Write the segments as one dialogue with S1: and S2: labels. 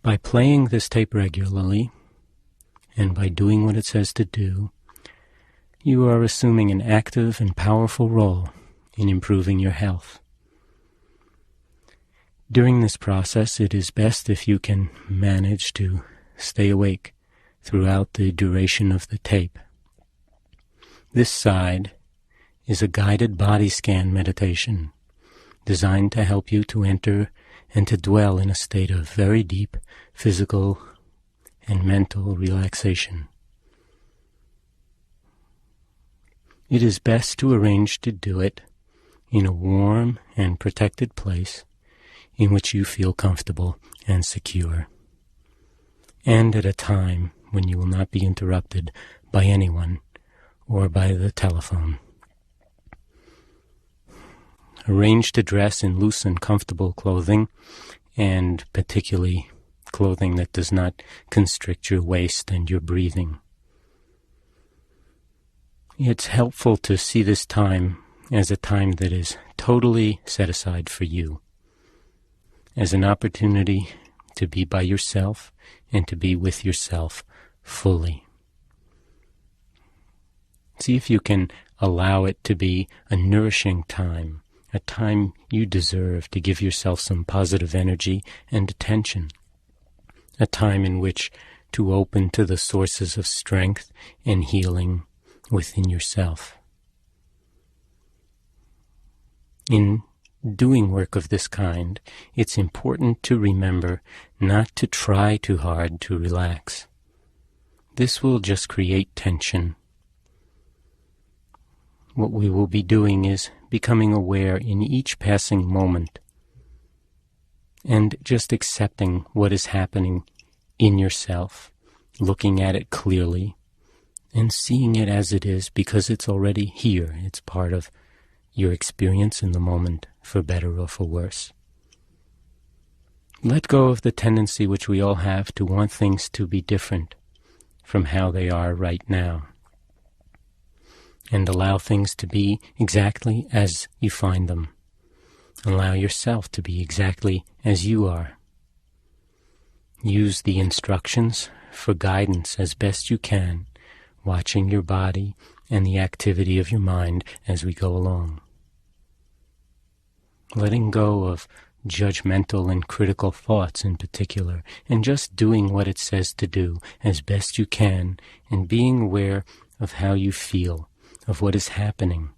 S1: By playing this tape regularly, and by doing what it says to do, you are assuming an active and powerful role in improving your health. During this process, it is best if you can manage to stay awake throughout the duration of the tape. This side is a guided body scan meditation designed to help you to enter and to dwell in a state of very deep physical and mental relaxation. It is best to arrange to do it in a warm and protected place in which you feel comfortable and secure, and at a time when you will not be interrupted by anyone or by the telephone. Arrange to dress in loose and comfortable clothing, and particularly clothing that does not constrict your waist and your breathing. It's helpful to see this time as a time that is totally set aside for you, as an opportunity to be by yourself and to be with yourself fully. See if you can allow it to be a nourishing time, a time you deserve to give yourself some positive energy and attention, a time in which to open to the sources of strength and healing within yourself. In doing work of this kind, it's important to remember not to try too hard to relax. This will just create tension. What we will be doing is becoming aware in each passing moment and just accepting what is happening in yourself, looking at it clearly and seeing it as it is because it's already here. It's part of your experience in the moment, for better or for worse. Let go of the tendency which we all have to want things to be different from how they are right now, and allow things to be exactly as you find them. Allow yourself to be exactly as you are. Use the instructions for guidance as best you can, watching your body and the activity of your mind as we go along. Letting go of judgmental and critical thoughts in particular, and just doing what it says to do as best you can, and being aware of how you feel, of what is happening.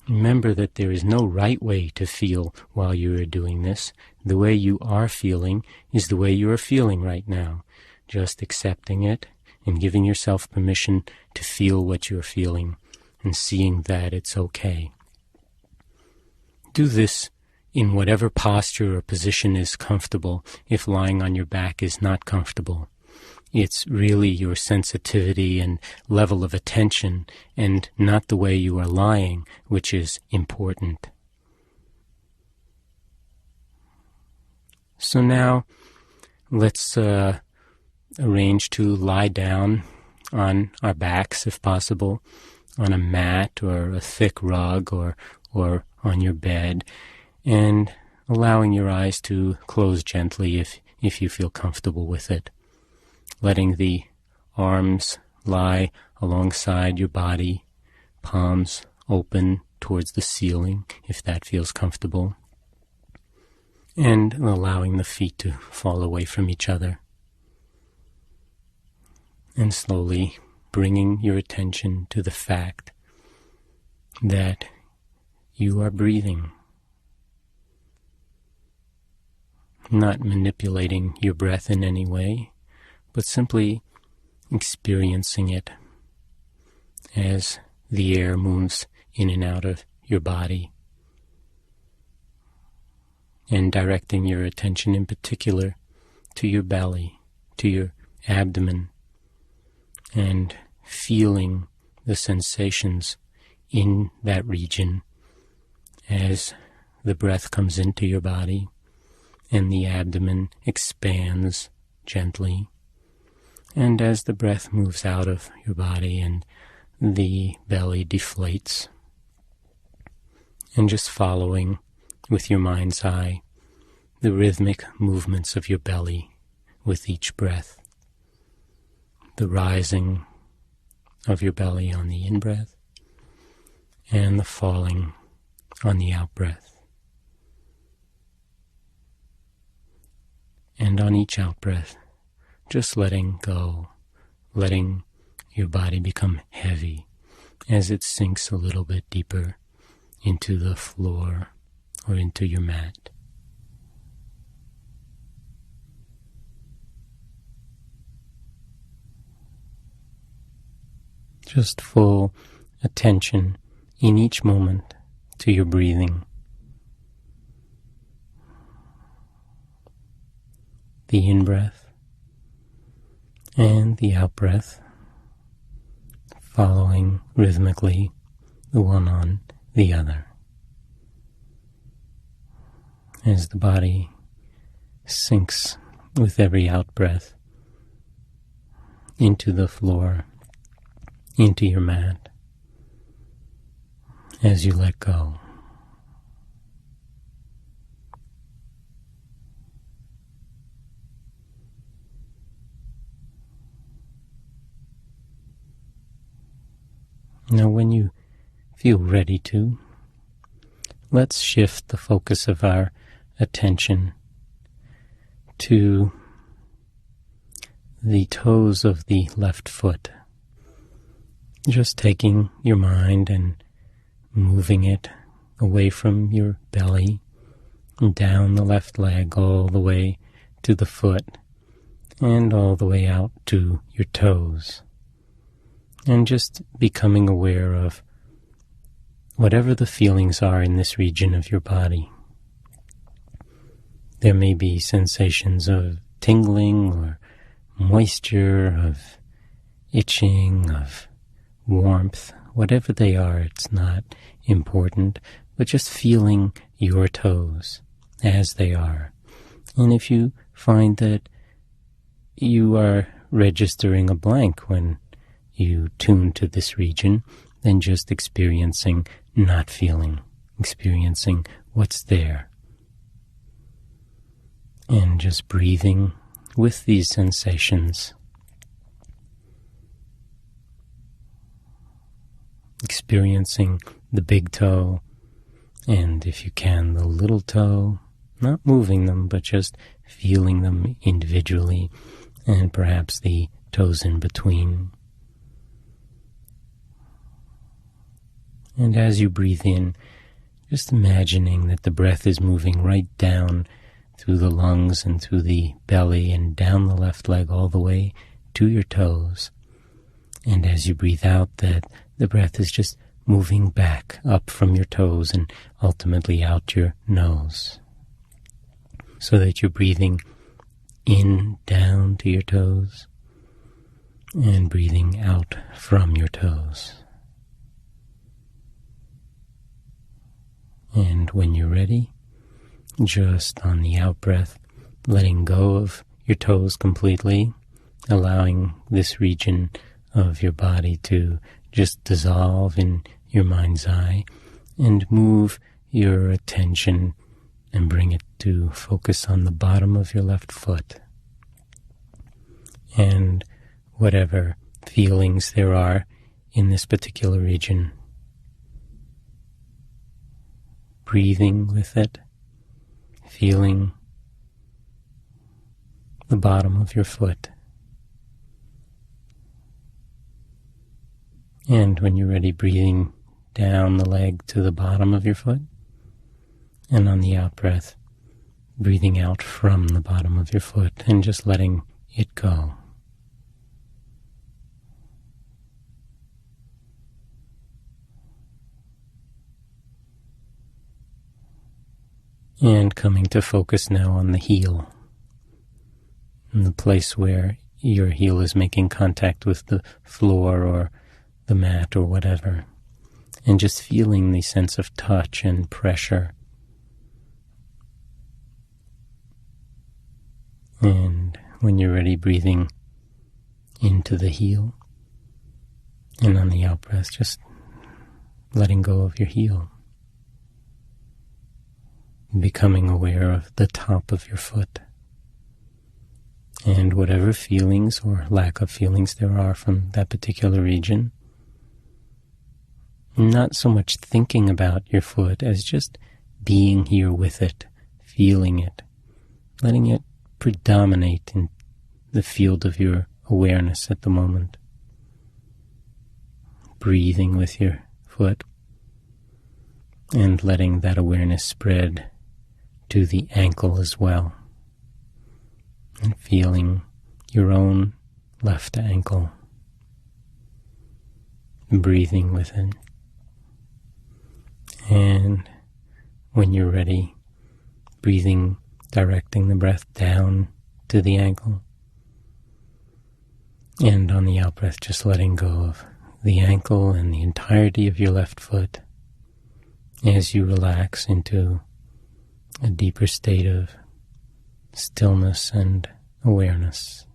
S1: Remember that there is no right way to feel while you are doing this. The way you are feeling is the way you are feeling right now. Just accepting it and giving yourself permission to feel what you're feeling and seeing that it's okay. Do this in whatever posture or position is comfortable if lying on your back is not comfortable. It's really your sensitivity and level of attention and not the way you are lying which is important. So now let's arrange to lie down on our backs if possible, on a mat or a thick rug or on your bed, and allowing your eyes to close gently if you feel comfortable with it. Letting the arms lie alongside your body, palms open towards the ceiling if that feels comfortable, and allowing the feet to fall away from each other. And slowly bringing your attention to the fact that you are breathing, not manipulating your breath in any way, but simply experiencing it as the air moves in and out of your body, and directing your attention in particular to your belly, to your abdomen, and feeling the sensations in that region as the breath comes into your body and the abdomen expands gently, and as the breath moves out of your body and the belly deflates, and just following with your mind's eye the rhythmic movements of your belly with each breath. The rising of your belly on the in-breath and the falling on the out-breath. And on each out-breath, just letting go, letting your body become heavy as it sinks a little bit deeper into the floor or into your mat. Just full attention in each moment to your breathing. The in-breath and the out-breath, following rhythmically the one on the other. As the body sinks with every out-breath into the floor, into your mat, as you let go. Now, when you feel ready to, let's shift the focus of our attention to the toes of the left foot. Just taking your mind and moving it away from your belly, and down the left leg all the way to the foot, and all the way out to your toes. And just becoming aware of whatever the feelings are in this region of your body. There may be sensations of tingling or moisture, of itching, of warmth, whatever they are, it's not important, but just feeling your toes as they are. And if you find that you are registering a blank when you tune to this region, then just experiencing, not feeling, experiencing what's there. And just breathing with these sensations. Experiencing the big toe, and if you can, the little toe, not moving them, but just feeling them individually, and perhaps the toes in between. And as you breathe in, just imagining that the breath is moving right down through the lungs and through the belly and down the left leg all the way to your toes. And as you breathe out, that the breath is just moving back up from your toes and ultimately out your nose. So that you're breathing in down to your toes and breathing out from your toes. And when you're ready, just on the out-breath, letting go of your toes completely, allowing this region of your body to just dissolve in your mind's eye, and move your attention and bring it to focus on the bottom of your left foot. And whatever feelings there are in this particular region, breathing with it, feeling the bottom of your foot. And when you're ready, breathing down the leg to the bottom of your foot. And on the out-breath, breathing out from the bottom of your foot and just letting it go. And coming to focus now on the heel, in the place where your heel is making contact with the floor or the mat or whatever, and just feeling the sense of touch and pressure. And when you're ready, breathing into the heel, and on the out-breath, just letting go of your heel. Becoming aware of the top of your foot And whatever feelings or lack of feelings there are from that particular region, not so much thinking about your foot as just being here with it, feeling it, letting it predominate in the field of your awareness at the moment. Breathing with your foot and letting that awareness spread to the ankle as well. And feeling your own left ankle. Breathing with it. And when you're ready, directing the breath down to the ankle. And on the out-breath, just letting go of the ankle and the entirety of your left foot as you relax into a deeper state of stillness and awareness.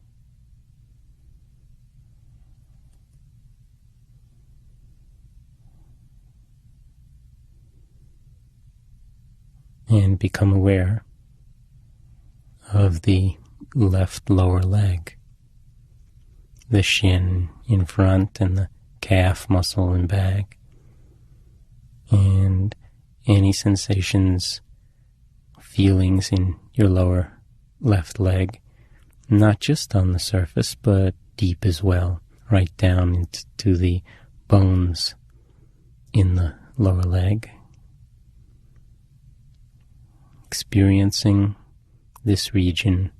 S1: And become aware of the left lower leg, the shin in front and the calf muscle and back, and any sensations, feelings in your lower left leg, not just on the surface, but deep as well, right down into the bones in the lower leg. Experiencing this region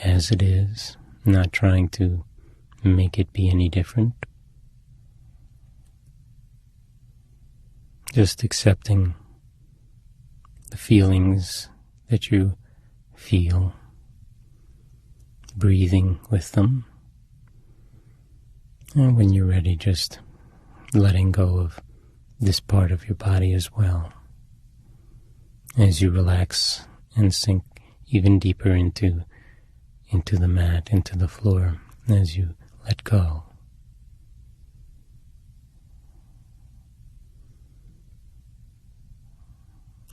S1: as it is, not trying to make it be any different. Just accepting the feelings that you feel, breathing with them. And when you're ready, just letting go of this part of your body as well, as you relax and sink even deeper into the mat, into the floor, as you let go.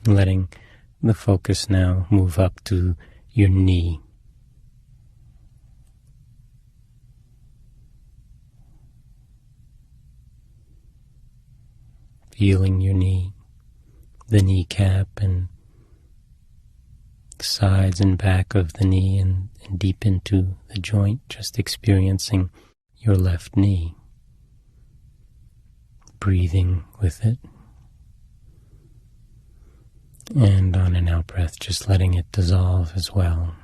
S1: Letting the focus now move up to your knee. Feeling your knee, the kneecap and the sides and back of the knee and deep into the joint, just experiencing your left knee. Breathing with it. And on an out-breath, just letting it dissolve as well.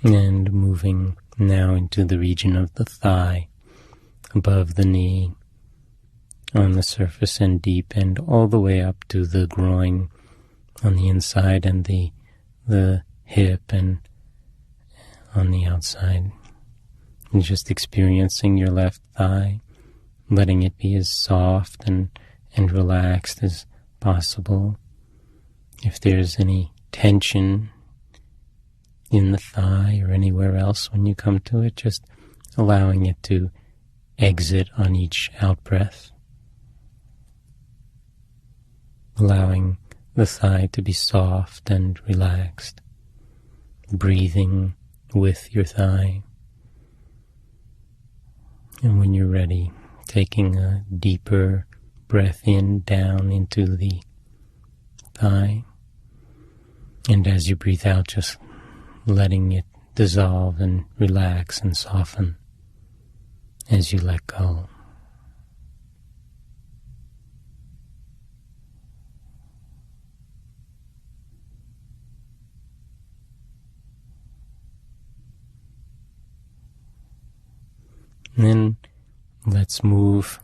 S1: And moving now into the region of the thigh, above the knee, on the surface and deep, and all the way up to the groin on the inside and the hip and on the outside. And just experiencing your left thigh, letting it be as soft and relaxed as possible. If there's any tension in the thigh or anywhere else when you come to it, just allowing it to exit on each out-breath. Allowing the thigh to be soft and relaxed. Breathing with your thigh. And when you're ready, taking a deeper breath in, down into the thigh. And as you breathe out, just letting it dissolve and relax and soften as you let go. And then let's move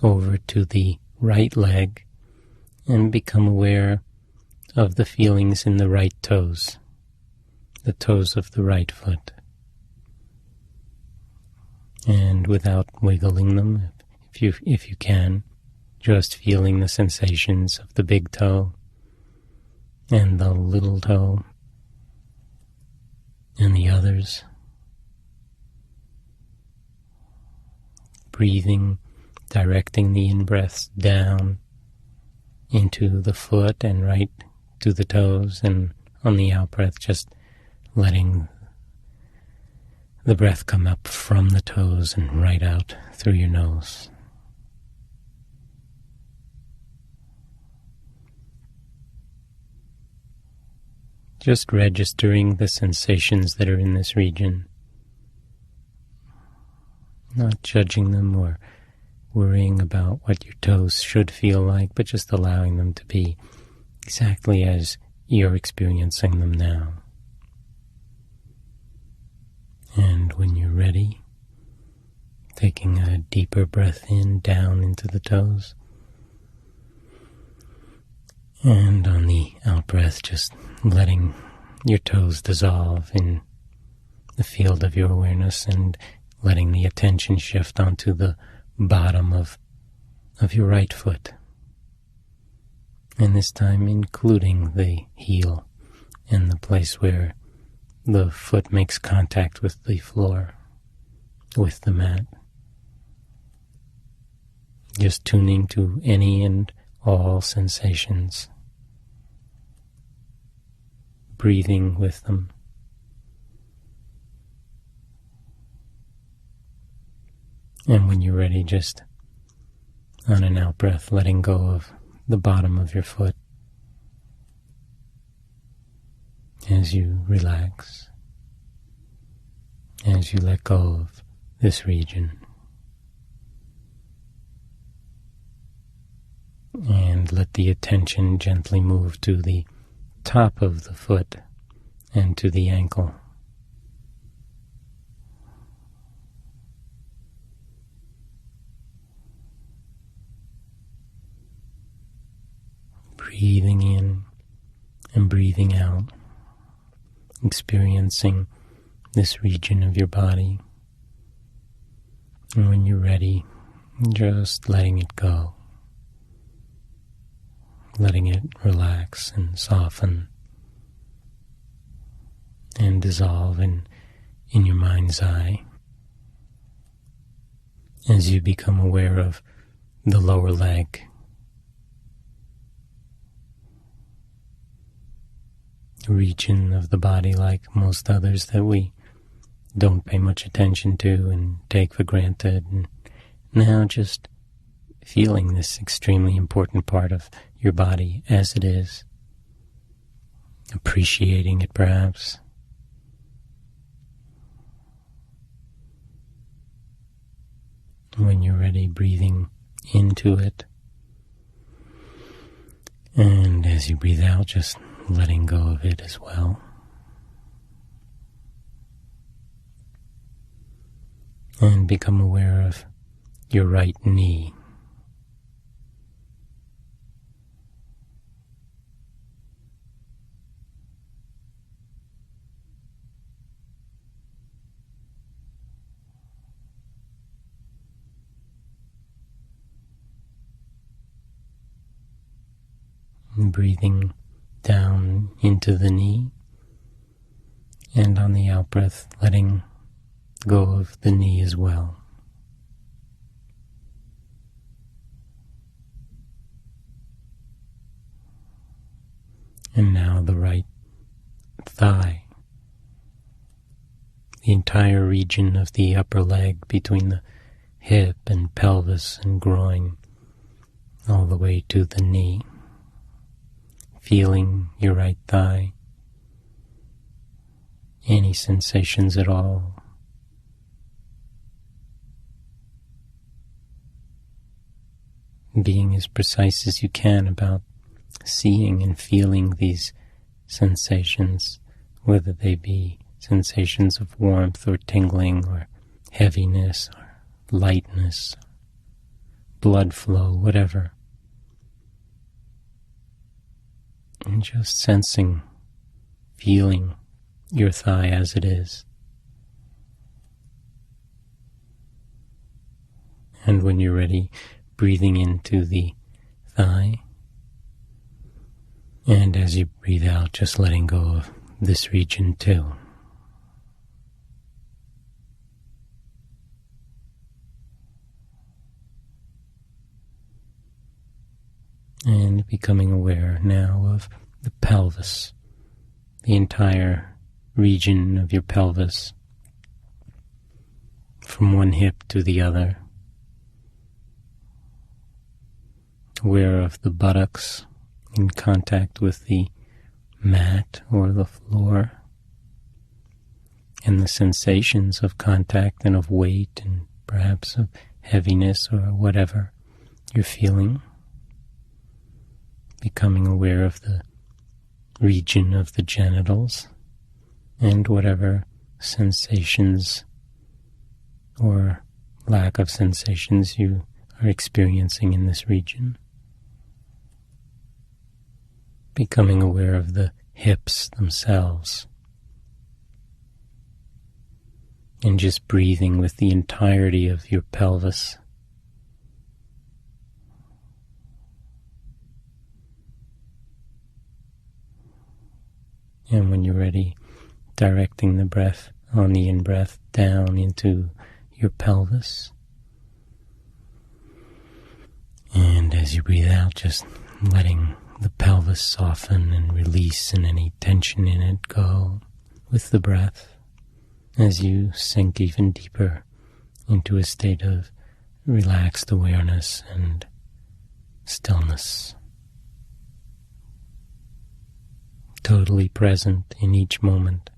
S1: over to the right leg and become aware of the feelings in the right toes, the toes of the right foot. And without wiggling them, if you can, just feeling the sensations of the big toe and the little toe and the others. Breathing directing the in-breaths down into the foot and right to the toes, and on the out-breath just letting the breath come up from the toes and right out through your nose. Just registering the sensations that are in this region, not judging them or worrying about what your toes should feel like, but just allowing them to be exactly as you're experiencing them now. And when you're ready, taking a deeper breath in, down into the toes. And on the out-breath, just letting your toes dissolve in the field of your awareness and letting the attention shift onto the bottom of your right foot. And this time including the heel and the place where the foot makes contact with the floor, with the mat. Just tuning to any and all sensations, breathing with them. And when you're ready, just on an out-breath, letting go of the bottom of your foot as you relax, as you let go of this region. And let the attention gently move to the top of the foot and to the ankle. Breathing in and breathing out, experiencing this region of your body. And when you're ready, just letting it go. Letting it relax and soften and dissolve in your mind's eye as you become aware of the lower leg, region of the body like most others that we don't pay much attention to and take for granted. And now just feeling this extremely important part of your body as it is, appreciating it perhaps. When you're ready, breathing into it. And as you breathe out, just letting go of it as well. And become aware of your right knee. And breathing down into the knee, and on the out-breath, letting go of the knee as well. And now the right thigh, the entire region of the upper leg between the hip and pelvis and groin, all the way to the knee. Feeling your right thigh, any sensations at all. Being as precise as you can about seeing and feeling these sensations, whether they be sensations of warmth or tingling or heaviness or lightness, blood flow, whatever. And just sensing, feeling your thigh as it is. And when you're ready, breathing into the thigh. And as you breathe out, just letting go of this region too. And becoming aware now of the pelvis, the entire region of your pelvis, from one hip to the other. Aware of the buttocks in contact with the mat or the floor, and the sensations of contact and of weight and perhaps of heaviness or whatever you're feeling. Becoming aware of the region of the genitals and whatever sensations or lack of sensations you are experiencing in this region. Becoming aware of the hips themselves. And just breathing with the entirety of your pelvis. And when you're ready, directing the breath on the in-breath down into your pelvis. And as you breathe out, just letting the pelvis soften and release and any tension in it go with the breath as you sink even deeper into a state of relaxed awareness and stillness. Totally present in each moment.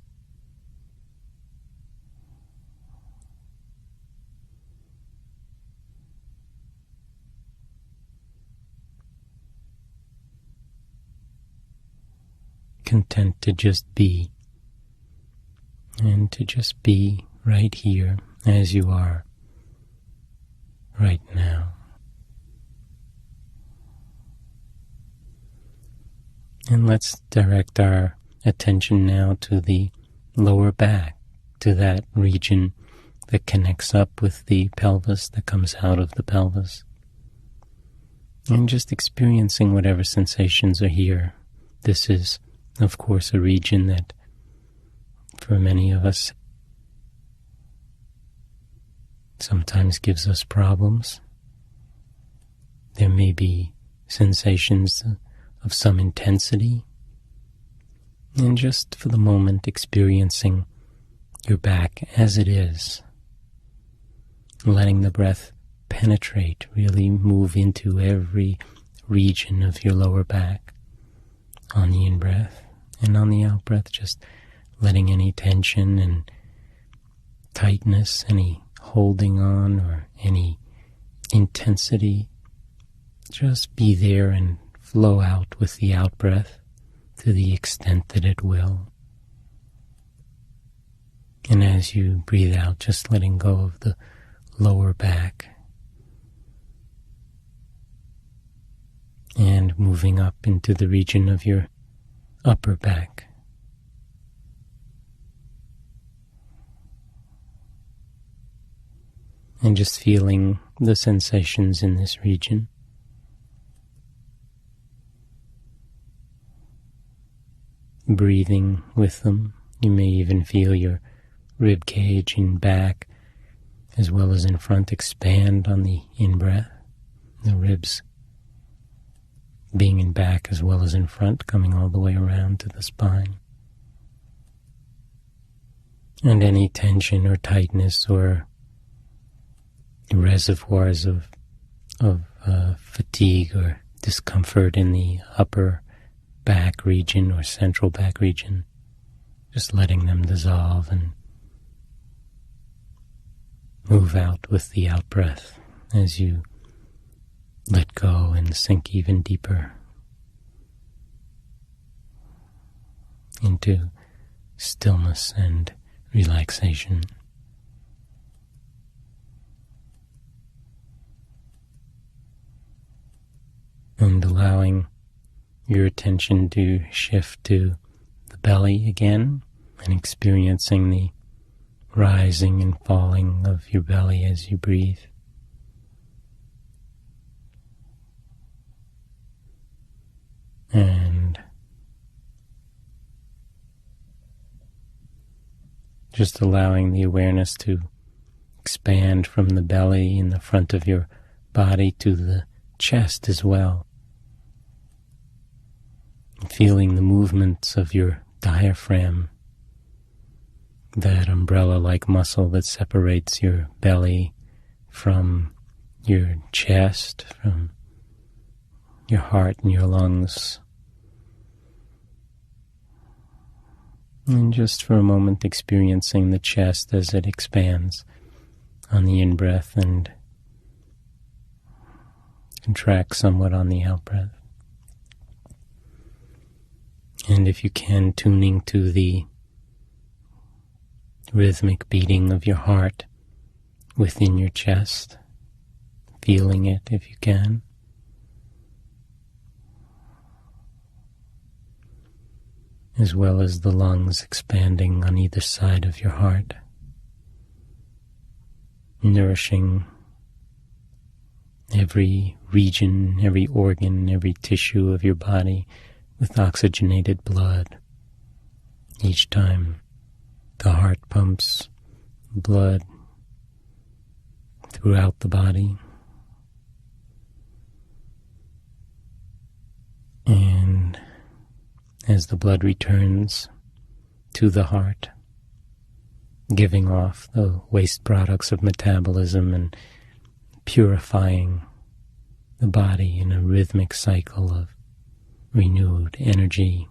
S1: Content to just be, and to just be right here as you are right now. And let's direct our attention now to the lower back, to that region that connects up with the pelvis, that comes out of the pelvis. And just experiencing whatever sensations are here. This is, of course, a region that, for many of us, sometimes gives us problems. There may be sensations of some intensity, and just for the moment experiencing your back as it is, letting the breath penetrate, really move into every region of your lower back on the in-breath, and on the out-breath just letting any tension and tightness, any holding on or any intensity just be there and flow out with the out-breath to the extent that it will. And as you breathe out, just letting go of the lower back and moving up into the region of your upper back. And just feeling the sensations in this region. Breathing with them. You may even feel your rib cage in back as well as in front expand on the in-breath. The ribs being in back as well as in front, coming all the way around to the spine. And any tension or tightness or reservoirs of fatigue or discomfort in the upper back region or central back region, just letting them dissolve and move out with the out-breath as you let go and sink even deeper into stillness and relaxation. And allowing your attention to shift to the belly again and experiencing the rising and falling of your belly as you breathe. And just allowing the awareness to expand from the belly in the front of your body to the chest as well. feeling the movements of your diaphragm, that umbrella-like muscle that separates your belly from your chest, from your heart and your lungs. And just for a moment experiencing the chest as it expands on the in-breath and contracts somewhat on the out-breath. And if you can, tuning to the rhythmic beating of your heart within your chest, feeling it if you can. As well as the lungs expanding on either side of your heart, nourishing every region, every organ, every tissue of your body with oxygenated blood. Each time the heart pumps blood throughout the body. And as the blood returns to the heart, giving off the waste products of metabolism and purifying the body in a rhythmic cycle of renewed energy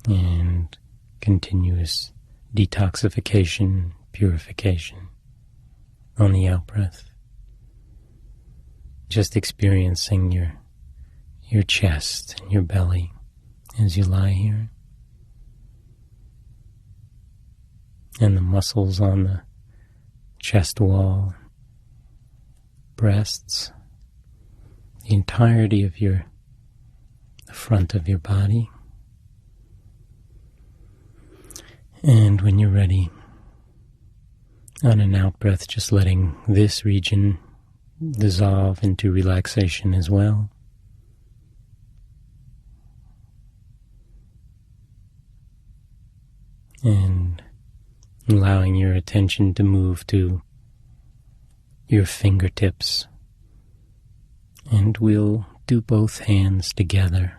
S1: and continuous detoxification, purification on the out-breath. Just experiencing your chest and your belly as you lie here. And the muscles on the chest wall, breasts, the entirety of the front of your body. And when you're ready, on an out-breath, just letting this region dissolve into relaxation as well. And allowing your attention to move to your fingertips. And we'll do both hands together.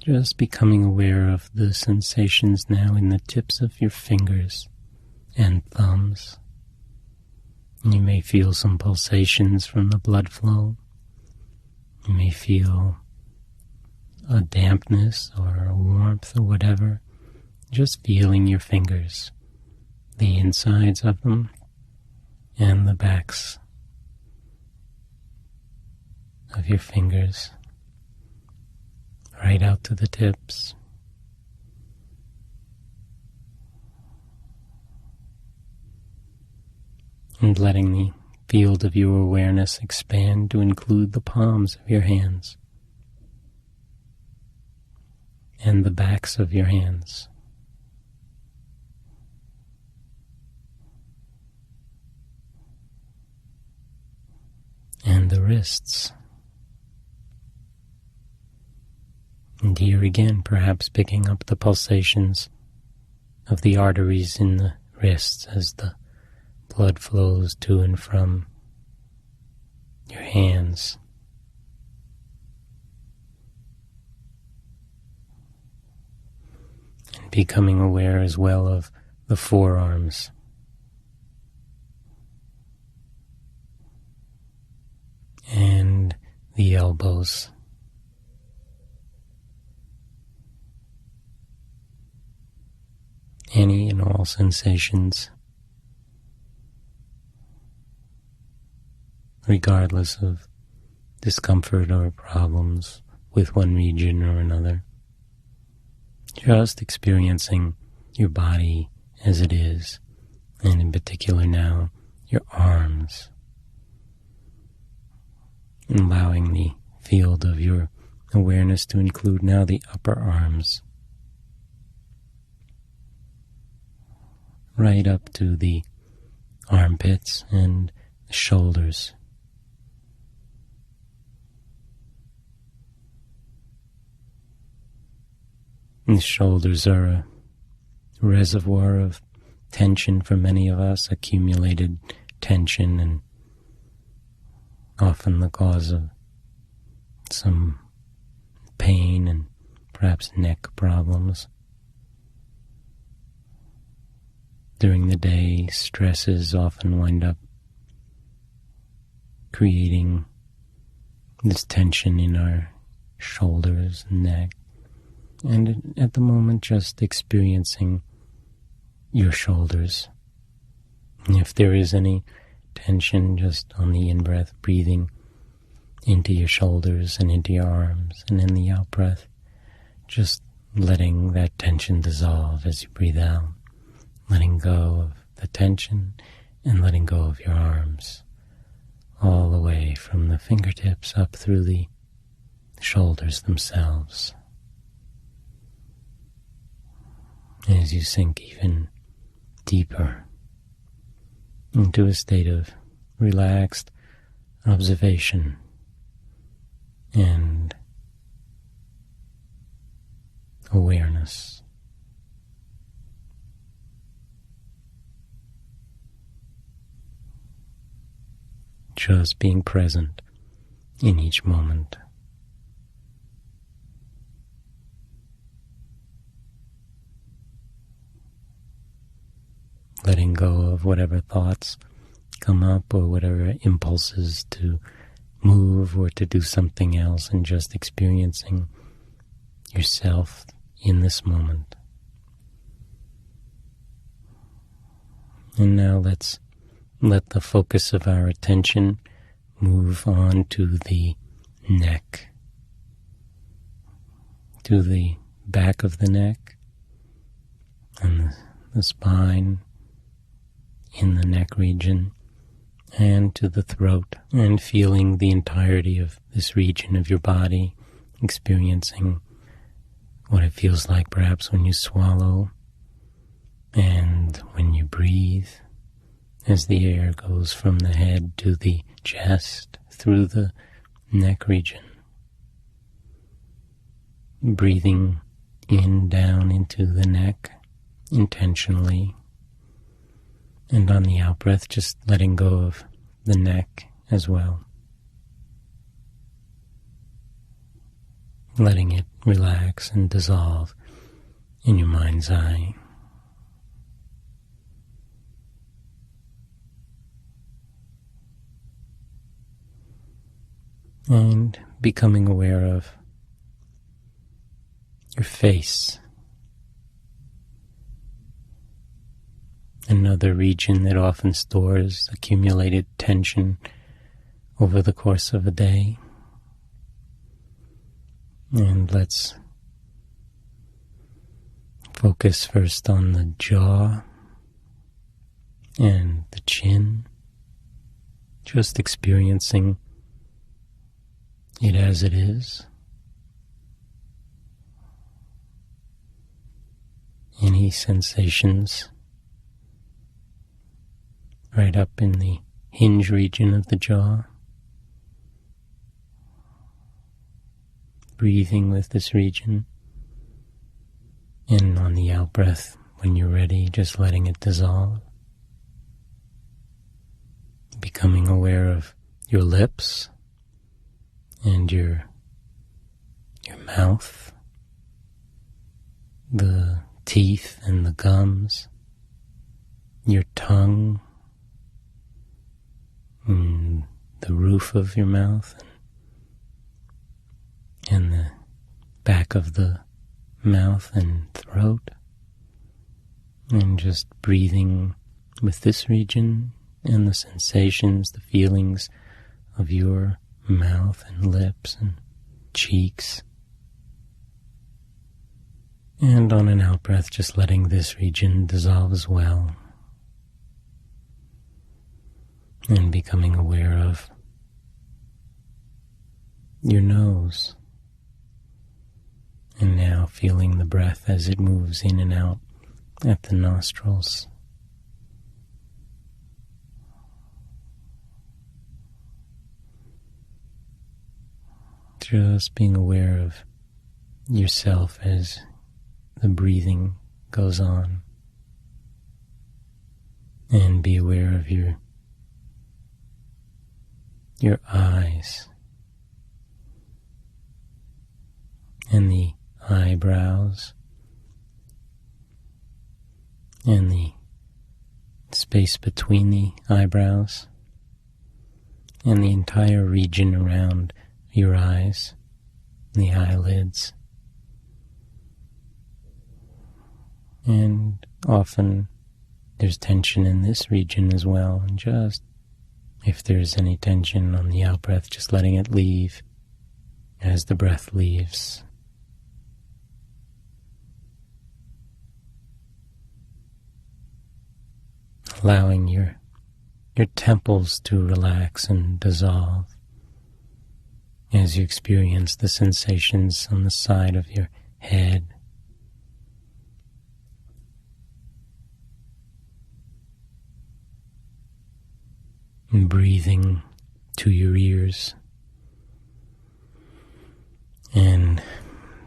S1: Just becoming aware of the sensations now in the tips of your fingers and thumbs. You may feel some pulsations from the blood flow. You may feel a dampness or a warmth or whatever. Just feeling your fingers, the insides of them and the backs of your fingers, right out to the tips. And letting the field of your awareness expand to include the palms of your hands and the backs of your hands. And the wrists. And here again, perhaps picking up the pulsations of the arteries in the wrists as the blood flows to and from your hands. And becoming aware as well of the forearms. And the elbows. Any and all sensations, regardless of discomfort or problems with one region or another. Just experiencing your body as it is, and in particular now, your arms. Allowing the field of your awareness to include now the upper arms, right up to the armpits and the shoulders. And the shoulders are a reservoir of tension for many of us, accumulated tension, and often the cause of some pain and perhaps neck problems. During the day, stresses often wind up creating this tension in our shoulders and neck. And at the moment, just experiencing your shoulders. And if there is any tension, just on the in-breath, breathing into your shoulders and into your arms, and in the out-breath, just letting that tension dissolve as you breathe out, letting go of the tension and letting go of your arms, all the way from the fingertips up through the shoulders themselves. As you sink even deeper into a state of relaxed observation and awareness. Just being present in each moment. Letting go of whatever thoughts come up or whatever impulses to move or to do something else, and just experiencing yourself in this moment. And now let's let the focus of our attention move on to the neck, to the back of the neck and the spine in the neck region, and to the throat, and feeling the entirety of this region of your body, experiencing what it feels like perhaps when you swallow and when you breathe, as the air goes from the head to the chest through the neck region. Breathing in, down into the neck intentionally. And on the out-breath, just letting go of the neck as well. Letting it relax and dissolve in your mind's eye. And becoming aware of your face. Another region that often stores accumulated tension over the course of a day. And let's focus first on the jaw and the chin, just experiencing it as it is. Any sensations right up in the hinge region of the jaw. Breathing with this region. And on the out-breath, when you're ready, just letting it dissolve. Becoming aware of your lips and your mouth, the teeth and the gums, your tongue, and the roof of your mouth, and the back of the mouth and throat, and just breathing with this region and the sensations, the feelings of your mouth and lips and cheeks. And on an out-breath, just letting this region dissolve as well. And becoming aware of your nose. And now feeling the breath as it moves in and out at the nostrils. Just being aware of yourself as the breathing goes on. And be aware of your eyes and the eye eyebrows and the space between the eyebrows and the entire region around your eyes, the eyelids. And often there's tension in this region as well, and just if there's any tension on the out-breath, just letting it leave as the breath leaves. Allowing your temples to relax and dissolve as you experience the sensations on the side of your head. And breathing to your ears and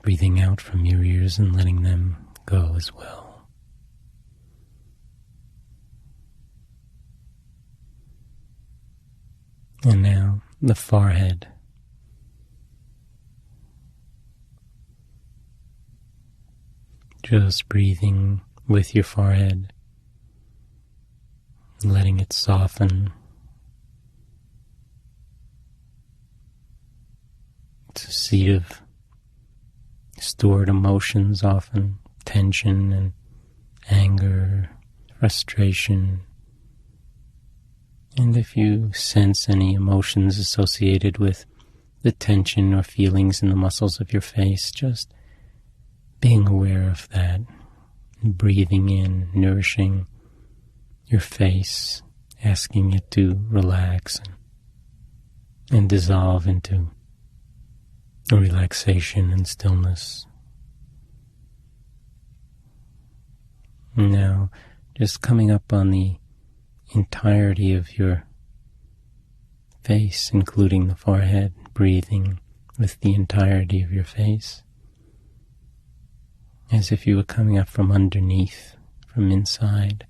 S1: breathing out from your ears and letting them go as well. And now the forehead. Just breathing with your forehead, letting it soften. It's a seat of stored emotions, often tension and anger, frustration. And if you sense any emotions associated with the tension or feelings in the muscles of your face, just being aware of that, breathing in, nourishing your face, asking it to relax and dissolve into relaxation and stillness. Now, just coming up on the entirety of your face, including the forehead, breathing with the entirety of your face, as if you were coming up from underneath, from inside,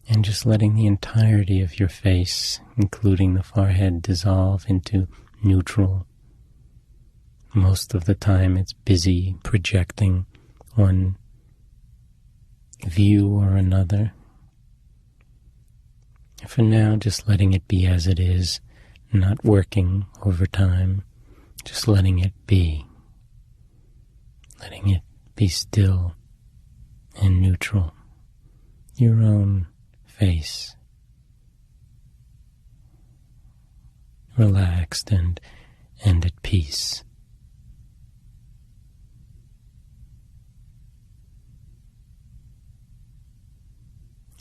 S1: and just letting the entirety of your face, including the forehead, dissolve into neutral. Most of the time it's busy projecting one view or another. For now, just letting it be as it is, not working over time, just letting it be. Letting it be still and neutral. Your own face. Relaxed and at peace.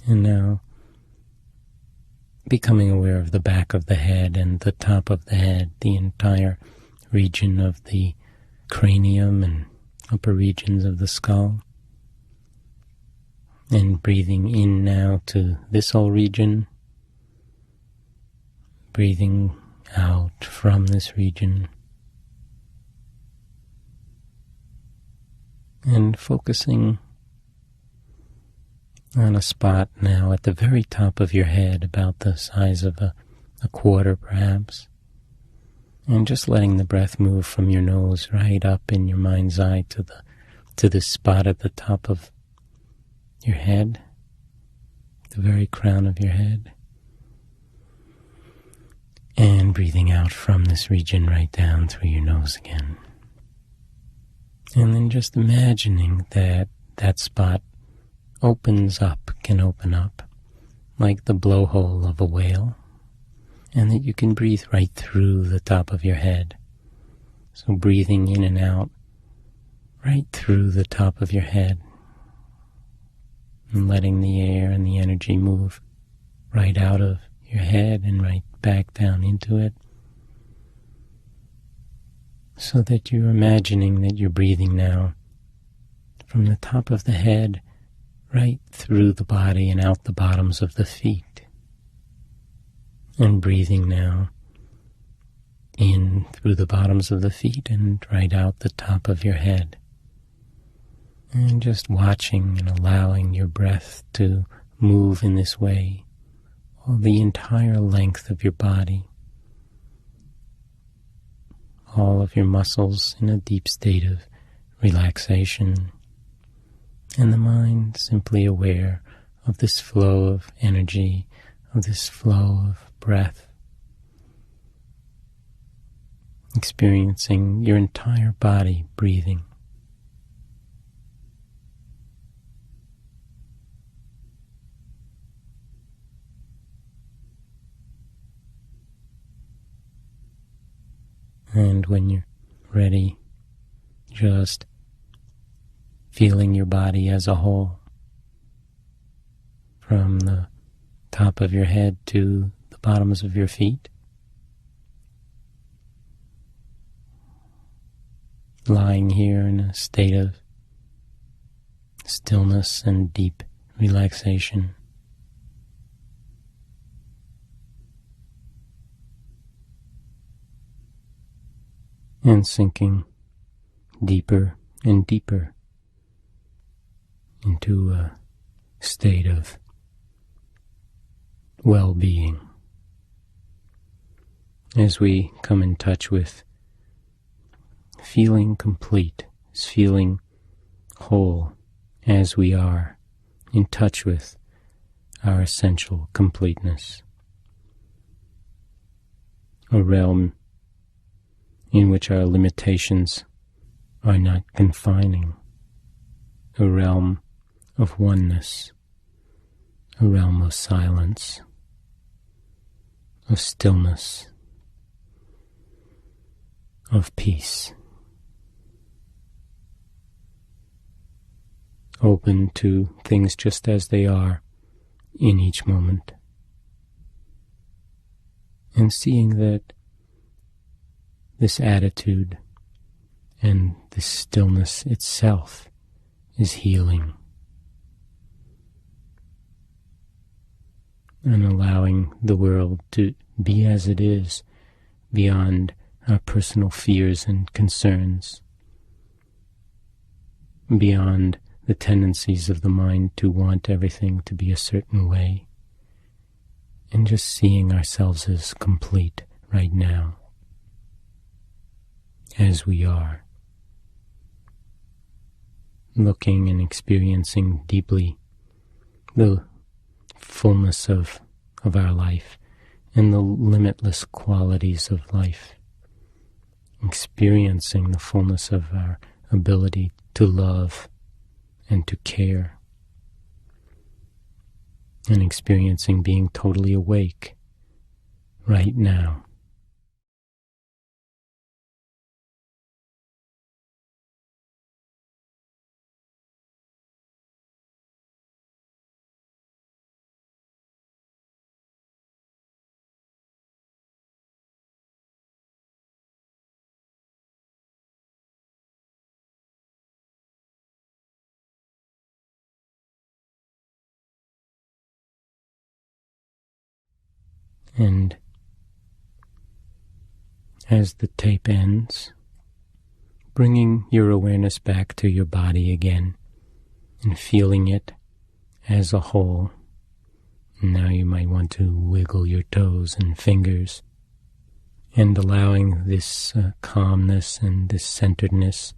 S1: And now, becoming aware of the back of the head and the top of the head, the entire region of the cranium and upper regions of the skull. And breathing in now to this whole region. Breathing out from this region. And focusing on a spot now at the very top of your head, about the size of a quarter perhaps, and just letting the breath move from your nose right up in your mind's eye to the spot at the top of your head, the very crown of your head, and breathing out from this region right down through your nose again. And then just imagining that spot can open up like the blowhole of a whale, and that you can breathe right through the top of your head. So breathing in and out right through the top of your head, and letting the air and the energy move right out of your head and right back down into it, so that you're imagining that you're breathing now from the top of the head right through the body and out the bottoms of the feet. And breathing now in through the bottoms of the feet and right out the top of your head. And just watching and allowing your breath to move in this way, all the entire length of your body, all of your muscles in a deep state of relaxation, and the mind simply aware of this flow of energy, of this flow of breath, experiencing your entire body breathing. And when you're ready, just feeling your body as a whole, from the top of your head to the bottoms of your feet, lying here in a state of stillness and deep relaxation. And sinking deeper and deeper into a state of well-being as we come in touch with feeling complete, feeling whole as we are in touch with our essential completeness, a realm in which our limitations are not confining, a realm of oneness, a realm of silence, of stillness, of peace, open to things just as they are in each moment, and seeing that this attitude and this stillness itself is healing, and allowing the world to be as it is beyond our personal fears and concerns, beyond the tendencies of the mind to want everything to be a certain way, and just seeing ourselves as complete right now, as we are, looking and experiencing deeply the fullness of our life and the limitless qualities of life, experiencing the fullness of our ability to love and to care, and experiencing being totally awake right now. And as the tape ends, bringing your awareness back to your body again and feeling it as a whole. Now you might want to wiggle your toes and fingers, and allowing this calmness and this centeredness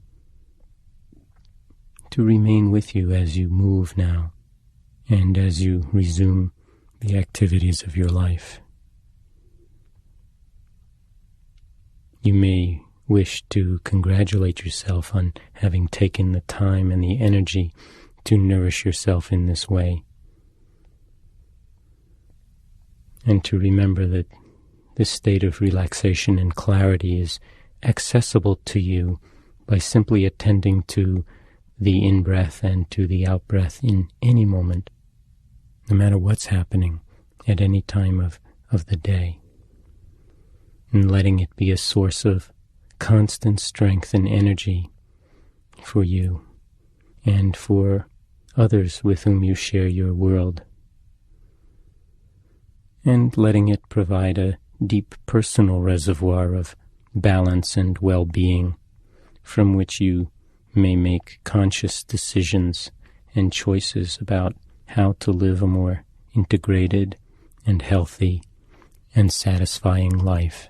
S1: to remain with you as you move now and as you resume the activities of your life. You may wish to congratulate yourself on having taken the time and the energy to nourish yourself in this way, and to remember that this state of relaxation and clarity is accessible to you by simply attending to the in-breath and to the out-breath in any moment, no matter what's happening at any time of the day, and letting it be a source of constant strength and energy for you and for others with whom you share your world, and letting it provide a deep personal reservoir of balance and well-being from which you may make conscious decisions and choices about how to live a more integrated and healthy and satisfying life.